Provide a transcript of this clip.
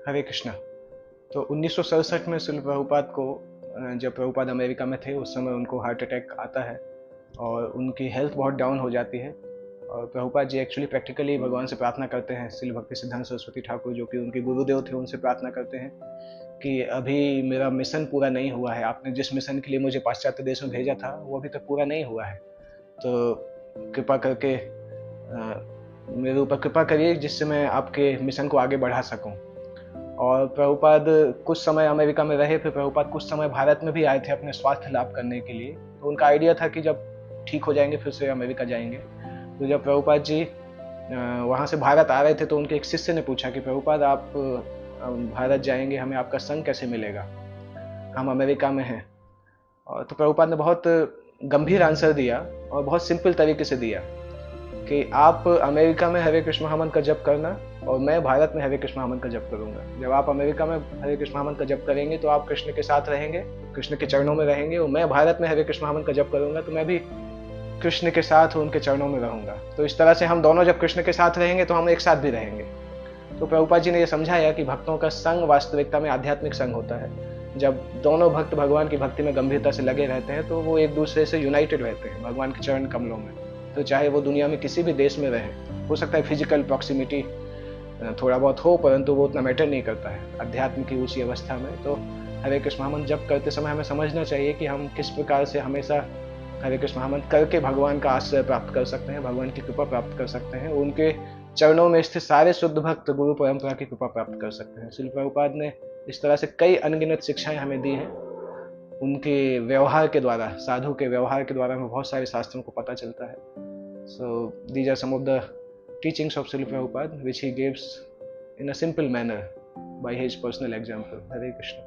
हरे कृष्णा। तो 1967 में शिल प्रभुपाद को जब प्रभुपाद अमेरिका में थे उस समय उनको हार्ट अटैक आता है और उनकी हेल्थ बहुत डाउन हो जाती है। और प्रभुपाद जी एक्चुअली प्रैक्टिकली भगवान से प्रार्थना करते हैं, श्रील भक्ति सिद्धांत सरस्वती ठाकुर जो कि उनके गुरुदेव थे उनसे प्रार्थना करते हैं कि अभी मेरा मिशन पूरा नहीं हुआ है, आपने जिस मिशन के लिए मुझे पाश्चात्य देश में भेजा था वो अभी तक पूरा नहीं हुआ है, तो कृपा करके मेरे ऊपर कृपा करिए जिससे मैं आपके मिशन को आगे बढ़ा सकूं। और प्रभुपाद कुछ समय अमेरिका में रहे, फिर प्रभुपाद कुछ समय भारत में भी आए थे अपने स्वास्थ्य लाभ करने के लिए। तो उनका आइडिया था कि जब ठीक हो जाएंगे फिर से अमेरिका जाएंगे। तो जब प्रभुपाद जी वहाँ से भारत आ रहे थे तो उनके एक शिष्य ने पूछा कि प्रभुपाद आप भारत जाएंगे, हमें आपका संग कैसे मिलेगा, हम अमेरिका में हैं। और तो प्रभुपाद ने बहुत गंभीर आंसर दिया और बहुत सिंपल तरीके से दिया कि आप अमेरिका में हरे कृष्ण महामंत्र का जप करना और मैं भारत में हरे कृष्ण महामंत्र का जप करूंगा। जब आप अमेरिका में हरे कृष्ण महामंत्र का जप करेंगे तो आप कृष्ण के साथ रहेंगे, कृष्ण के चरणों में रहेंगे, और मैं भारत में हरे कृष्ण महामंत्र का जप करूंगा तो मैं भी कृष्ण के साथ उनके चरणों में रहूंगा। तो इस तरह से हम दोनों जब कृष्ण के साथ रहेंगे तो हम एक साथ भी रहेंगे। तो प्रभुपाद जी ने यह समझाया कि भक्तों का संग वास्तविकता में आध्यात्मिक संग होता है। जब दोनों भक्त भगवान की भक्ति में गंभीरता से लगे रहते हैं तो वो एक दूसरे से यूनाइटेड रहते हैं भगवान के चरण कमलों में। तो चाहे वो दुनिया में किसी भी देश में रहे, हो सकता है फिजिकल प्रॉक्सिमिटी थोड़ा बहुत हो परंतु वो उतना मैटर नहीं करता है अध्यात्म की उसी अवस्था में। तो हरे कृष्ण महामंत्र जप करते समय हमें समझना चाहिए कि हम किस प्रकार से हमेशा हरे कृष्ण महामंत्र करके भगवान का आश्रय प्राप्त कर सकते हैं, भगवान की कृपा प्राप्त कर सकते हैं, उनके चरणों में स्थित सारे शुद्ध भक्त गुरु परंपरा की कृपा प्राप्त कर सकते हैं। श्रील प्रभुपाद ने इस तरह से कई अनगिनत शिक्षाएं हमें दी हैं। उनके व्यवहार के द्वारा, साधु के व्यवहार के द्वारा हमें बहुत सारे शास्त्रों को पता चलता है। So these are some of the teachings of Srila Prabhupada which he gives in a simple manner by his personal example. Hare Krishna.